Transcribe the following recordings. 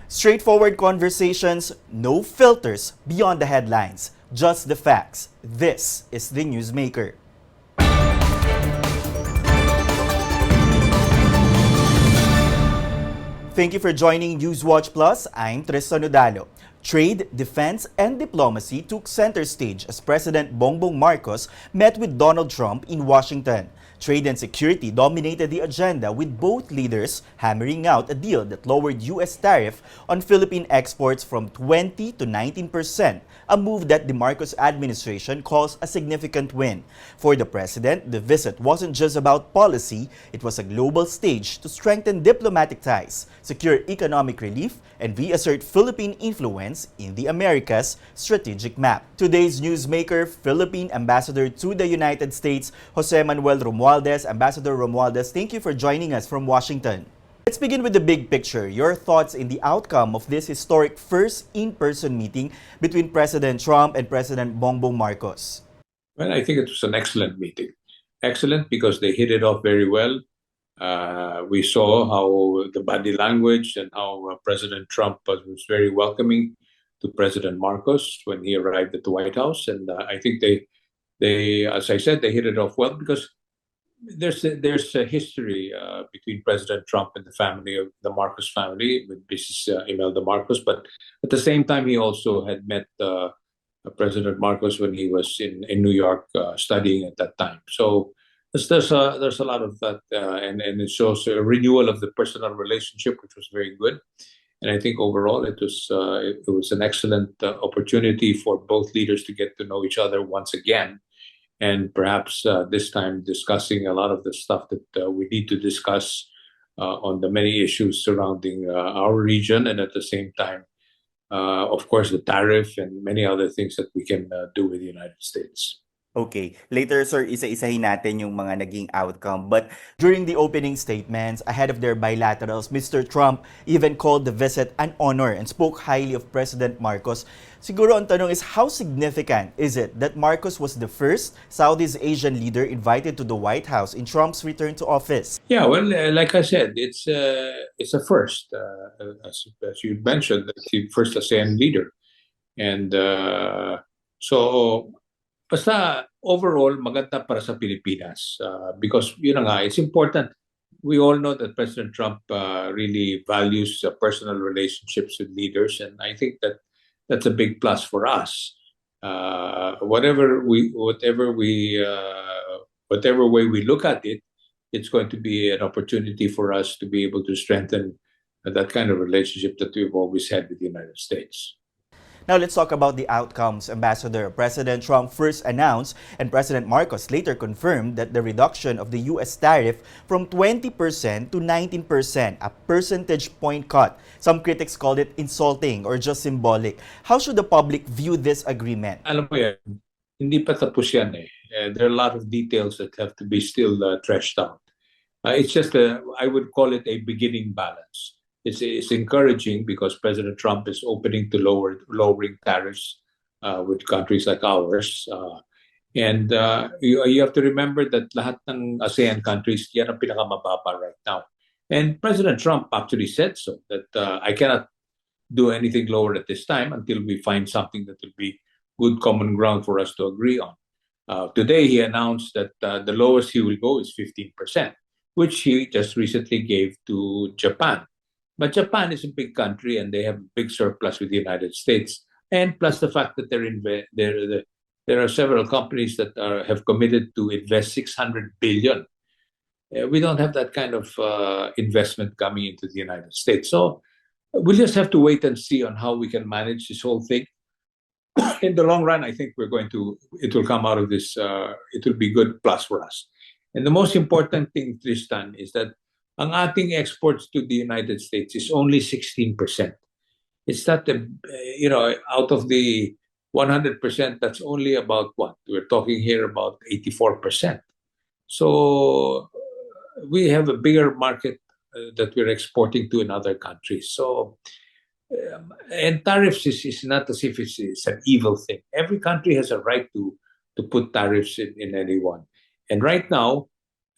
Straightforward conversations, no filters beyond the headlines, just the facts. This is the Newsmaker. Thank you for joining Newswatch Plus. I'm Tristan Udalo. Trade, defense, and diplomacy took center stage as President Bongbong Marcos met with Donald Trump in Washington. Trade and security dominated the agenda, with both leaders hammering out a deal that lowered U.S. tariff on Philippine exports from 20 to 19%, a move that the Marcos administration calls a significant win. For the president, the visit wasn't just about policy, it was a global stage to strengthen diplomatic ties, secure economic relief, and reassert Philippine influence in the Americas strategic map. Today's Newsmaker, Philippine Ambassador to the United States, Jose Manuel Romualdez. Ambassador Romualdez, thank you for joining us from Washington. Let's begin with the big picture. Your thoughts in the outcome of this historic first in-person meeting between President Trump and President Bongbong Marcos. Well, I think it was an excellent meeting. Excellent because they hit it off very well. We saw how the body language and how President Trump was very welcoming to President Marcos when he arrived at the White House. And I think they, as I said, they hit it off well because there's a history between President Trump and the family of the Marcos family with Mrs. Imelda Marcos. But at the same time, he also had met President Marcos when he was in New York studying at that time. So there's a lot of that, and it shows a renewal of the personal relationship, which was very good. And I think overall it was an excellent opportunity for both leaders to get to know each other once again, and perhaps this time discussing a lot of the stuff that we need to discuss on the many issues surrounding our region, and at the same time, of course, the tariff and many other things that we can do with the United States. Okay, later sir, isa-isahin natin yung mga naging outcome. But during the opening statements, ahead of their bilaterals, Mr. Trump even called the visit an honor and spoke highly of President Marcos. Siguro ang tanong is, how significant is it that Marcos was the first Southeast Asian leader invited to the White House in Trump's return to office? Yeah, well, like I said, it's a first, as you mentioned, the first ASEAN leader. And so basta overall, maganda para sa Pilipinas because it's important. We all know that President Trump really values personal relationships with leaders, and I think that's a big plus for us. Whatever way we look at it, it's going to be an opportunity for us to be able to strengthen that kind of relationship that we've always had with the United States. Now let's talk about the outcomes, Ambassador. President Trump first announced and President Marcos later confirmed that the reduction of the U.S. tariff from 20% to 19%, a percentage point cut. Some critics called it insulting or just symbolic. How should the public view this agreement? Alam mo yan, hindi pa tapos yan eh. There are a lot of details that have to be still thrashed out. It's just I would call it a beginning balance. It's encouraging because President Trump is opening to lowering tariffs with countries like ours. And you have to remember that lahat ng ASEAN countries, yan ang pinakamababa right now. And President Trump actually said so, that I cannot do anything lower at this time until we find something that will be good common ground for us to agree on. Today, he announced that the lowest he will go is 15%, which he just recently gave to Japan. But Japan is a big country and they have a big surplus with the United States. And plus the fact that there are several companies that have committed to invest $600 billion. We don't have that kind of investment coming into the United States. So we'll just have to wait and see on how we can manage this whole thing. In the long run, I think it will come out of this, it will be good plus for us. And the most important thing, Tristan, is that ang ating exports to the United States is only 16%. It's not, out of the 100%, that's only about what? We're talking here about 84%. So we have a bigger market that we're exporting to in other countries. So, and tariffs is not as if it's an evil thing. Every country has a right to put tariffs in anyone. And right now,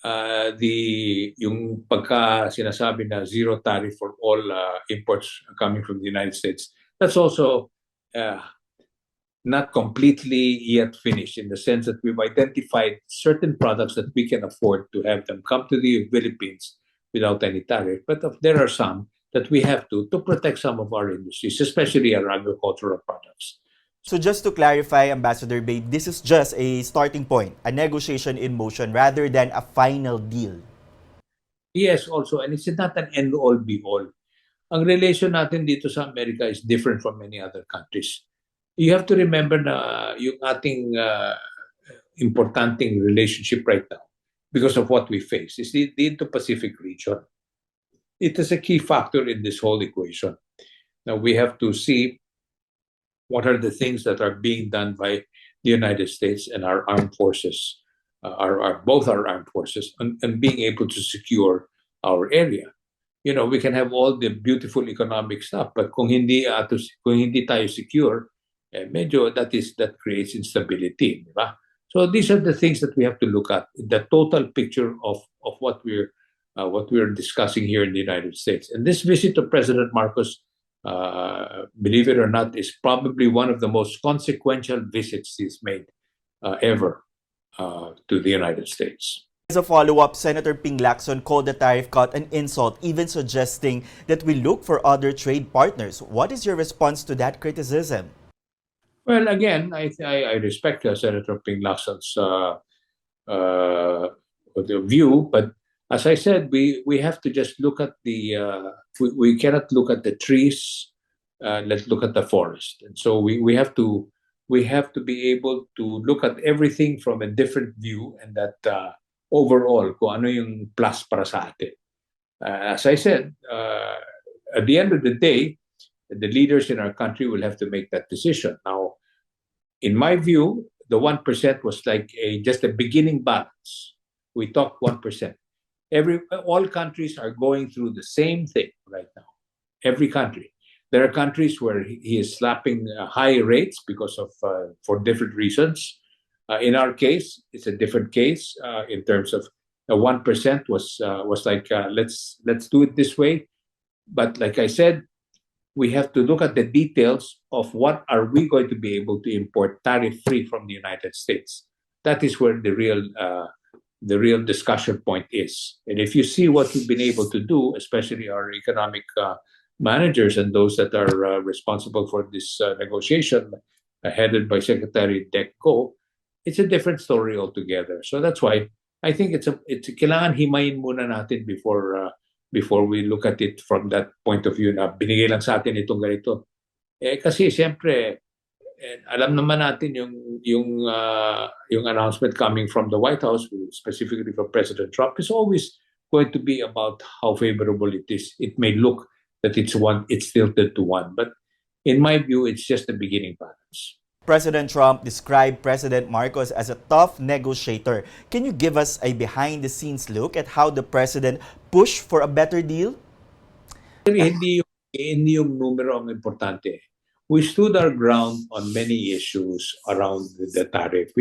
yung pagka sinasabi na zero tariff for all imports coming from the United States, that's also uh, not completely yet finished in the sense that we've identified certain products that we can afford to have them come to the Philippines without any tariff. But there are some that we have to protect some of our industries, especially our agricultural products. So just to clarify, Ambassador Babe, this is just a starting point, a negotiation in motion rather than a final deal. Yes, also, and it's not an end-all, be-all. Ang relation natin dito sa Amerika is different from many other countries. You have to remember na yung ating importanteng relationship right now, because of what we face, is the Indo-Pacific region. It is a key factor in this whole equation. Now we have to see what are the things that are being done by the United States and our armed forces, both our armed forces, and being able to secure our area. You know, we can have all the beautiful economic stuff, but kung hindi tayo secure, medyo that creates instability, di ba? So these are the things that we have to look at, the total picture of what we're discussing here in the United States. And this visit of President Marcos, believe it or not, is probably one of the most consequential visits he's made ever to the United States. As a follow-up, Senator Ping Lacson called the tariff cut an insult, even suggesting that we look for other trade partners. What is your response to that criticism? Well, again, I respect Senator Ping Lacson's view, but as I said, we have to just look at we cannot look at the trees. Let's look at the forest, and so we have to be able to look at everything from a different view, and that overall, kung ano yung plus para sa atin. As I said, at the end of the day, the leaders in our country will have to make that decision. Now, in my view, the 1% was like just a beginning balance. We talked 1%. All countries are going through the same thing right now. Every country. There are countries where he is slapping high rates because of for different reasons. In our case, it's a different case in terms of 1% was like let's do it this way. But like I said, we have to look at the details of what are we going to be able to import tariff-free from the United States. That is where the real discussion point is. And if you see what we've been able to do, especially our economic managers and those that are responsible for this negotiation, headed by Secretary Decco, it's a different story altogether. So that's why I think it's kailangan himayin muna natin before we look at it from that point of view na binigay lang sa atin itong ganito. Kasi siyempre alam naman natin yung announcement coming from the White House, specifically from President Trump, is always going to be about how favorable it is. It may look that it's tilted to one, but in my view, it's just the beginning balance. President Trump described President Marcos as a tough negotiator. Can you give us a behind-the-scenes look at how the president pushed for a better deal? Hindi yung numero ang importante. We stood our ground on many issues around the tariff.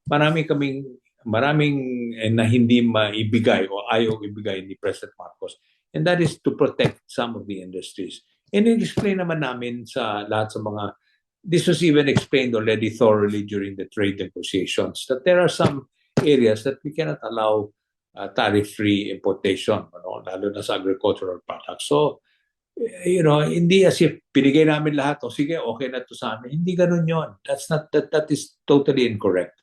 Maraming na hindi maibigay o ayaw ibigay ni President Marcos. And that is to protect some of the industries. And in-explain naman namin sa lahat sa mga. This was even explained already thoroughly during the trade negotiations, that there are some areas that we cannot allow tariff-free importation, lalo na sa agricultural products. So, hindi as if pinigay namin lahat, sige, okay na to sa amin. Hindi ganun yun. That is totally incorrect.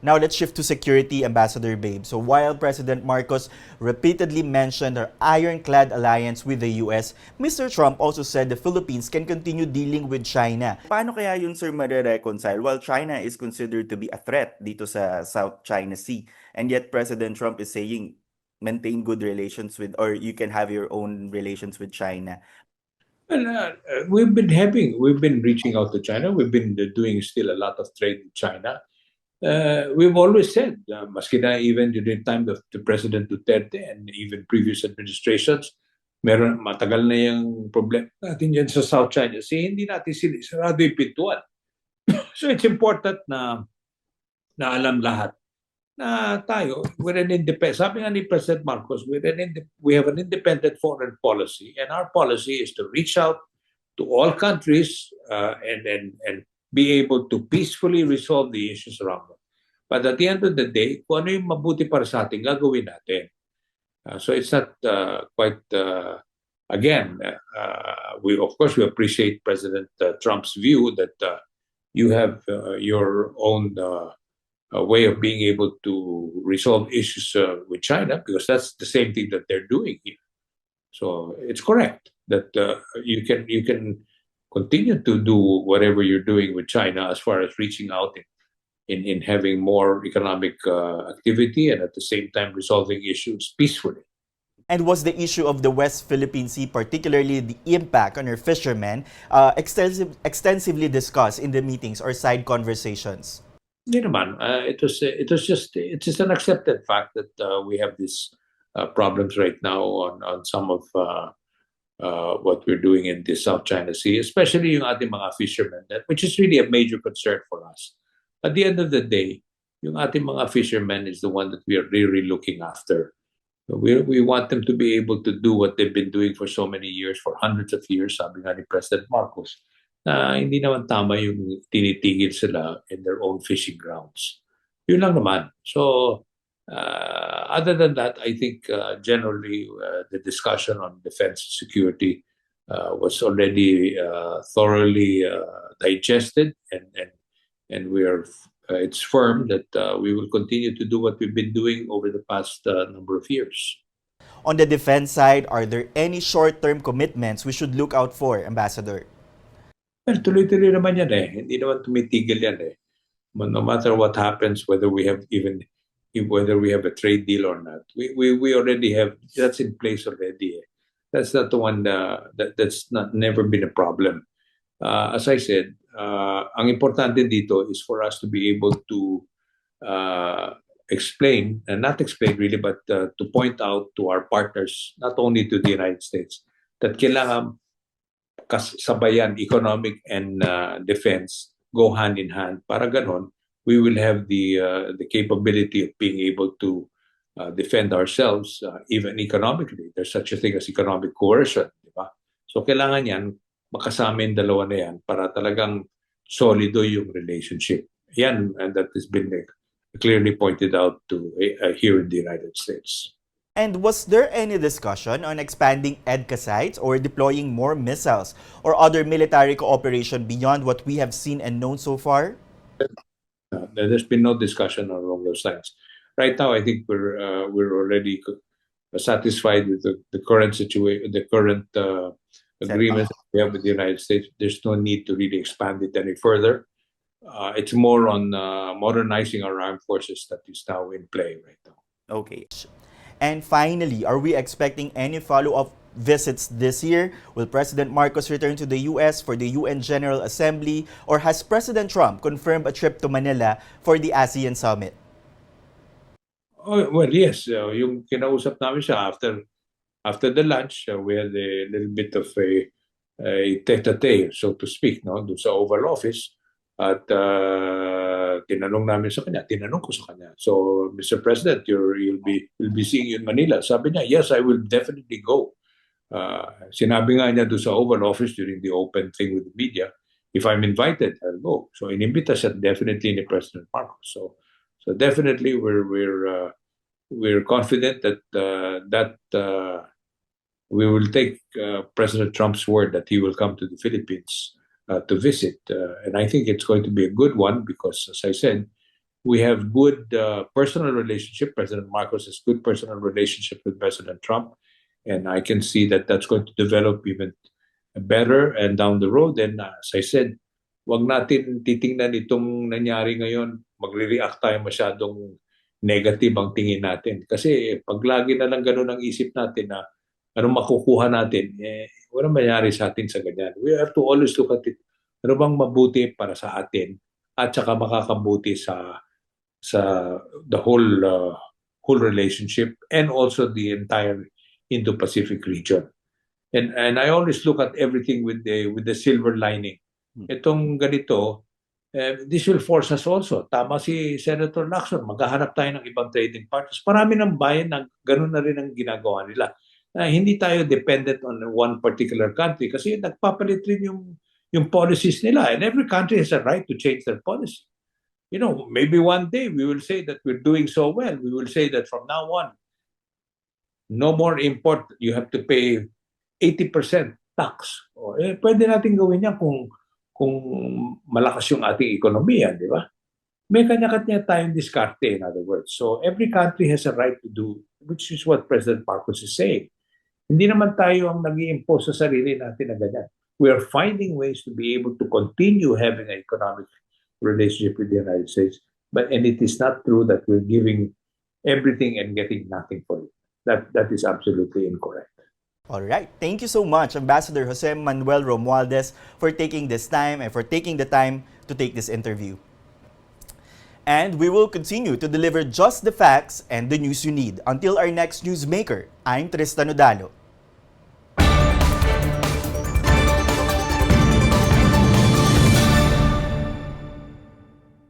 Now let's shift to security, Ambassador Babe. So while President Marcos repeatedly mentioned our ironclad alliance with the US, Mr. Trump also said the Philippines can continue dealing with China. Paano kaya yun, sir, mare-reconcile? While China is considered to be a threat dito sa South China Sea, and yet President Trump is saying maintain good relations with, or you can have your own relations with China. Well, we've been reaching out to China. We've been doing still a lot of trade with China. We've always said, maski na even during the time of the President Duterte and even previous administrations, matagal na yung problema natin dyan sa South China Sea. Hindi natin sarado yung pintuan. So it's important na alam lahat na tayo, we're an independent, sabi nga ni President Marcos, we have an independent foreign policy, and our policy is to reach out to all countries and be able to peacefully resolve the issues around them. But at the end of the day, kung ano yung mabuti para sa atin, gagawin natin. So it's not quite, again, we of course we appreciate President Trump's view that you have your own a way of being able to resolve issues with China, because that's the same thing that they're doing here. So it's correct that you can continue to do whatever you're doing with China as far as reaching out in having more economic activity and at the same time resolving issues peacefully. And was the issue of the West Philippine Sea, particularly the impact on our fishermen, extensively discussed in the meetings or side conversations? Hindi naman. It was just an accepted fact that we have these problems right now on some of what we're doing in the South China Sea, especially yung ating mga fishermen, which is really a major concern for us. At the end of the day, yung ating mga fishermen is the one that we are really looking after. We want them to be able to do what they've been doing for so many years, for hundreds of years, sabi nga ni President Marcos, na hindi naman tama yung tinitigil sila in their own fishing grounds. Yun lang naman. So, other than that, I think generally the discussion on defense security was already thoroughly digested, and we are it's firm that we will continue to do what we've been doing over the past number of years. On the defense side, are there any short-term commitments we should look out for, Ambassador? Well, tuloy-tuloy naman yan eh. Hindi naman tumitigil yan eh. No matter what happens, whether we have a trade deal or not, we already have, that's in place already eh. That's not the one that's not never been a problem. As I said, ang importante dito is for us to be able to explain, and not explain really, but to point out to our partners, not only to the United States, that kailangan sabayan economic and defense go hand in hand. Para ganon, we will have the capability of being able to defend ourselves even economically. There's such a thing as economic coercion, di ba? So kailangan yan, makasama yung dalawa na yan para talagang solido yung relationship. Yan, and that has been clearly pointed out to here in the United States. And was there any discussion on expanding EDCA sites or deploying more missiles or other military cooperation beyond what we have seen and known so far? There's been no discussion along those lines. Right now, I think we're already satisfied with the current situation, the current agreement we have with the United States. There's no need to really expand it any further. It's more on modernizing our armed forces that is now in play right now. Okay. And finally, are we expecting any follow-up visits this year? Will President Marcos return to the U.S. for the UN General Assembly, or has President Trump confirmed a trip to Manila for the ASEAN Summit? Oh, well, yes. Yung kinausap namin siya after the lunch, we had a little bit of a tete-a-tete, so to speak, no, doon sa Oval Office. At tinanong ko sa kanya. So, Mr. President, you'll be seeing you in Manila. Sabi niya, yes, I will definitely go. Sinabi nga niya doon sa Oval Office during the open thing with the media, if I'm invited, I'll go. So, inimbita siya definitely ni President Marcos. So definitely we're confident that we will take President Trump's word that he will come to the Philippines to visit. And I think it's going to be a good one because, as I said, we have good personal relationship. President Marcos has good personal relationship with President Trump. And I can see that that's going to develop even better and down the road. And as I said, wag natin titingnan itong nangyari ngayon, magre-react tayo masyadong negative ang tingin natin. Kasi pag lagi na lang ganun ang isip natin na anong makukuha natin, walang mangyari sa atin sa ganyan. We have to always look at it. Ano bang mabuti para sa atin at saka makakabuti sa the whole relationship and also the entire Indo-Pacific region. And I always look at everything with the silver lining. Itong ganito, This will force us also. Tama si Senator Lacson, maghahanap tayo ng ibang trading partners. Marami ng bayan na ganun na rin ang ginagawa nila. Hindi tayo dependent on one particular country kasi nagpapalit rin yung policies nila. And every country has a right to change their policy. You know, maybe one day we will say that we're doing so well. We will say that from now on, no more import. You have to pay 80% tax. Pwede natin gawin yan kung malakas yung ating ekonomiya, di ba? May kanya-kanya tayong diskarte, in other words. So every country has a right to do, which is what President Marcos is saying. Hindi naman tayo ang nag-i-impose sa sarili natin na ganyan. We are finding ways to be able to continue having an economic relationship with the United States. And it is not true that we're giving everything and getting nothing for it. That is absolutely incorrect. All right. Thank you so much, Ambassador Jose Manuel Romualdez, for taking this time and for taking the time to take this interview. And we will continue to deliver just the facts and the news you need. Until our next Newsmaker, I'm Tristan Odalo.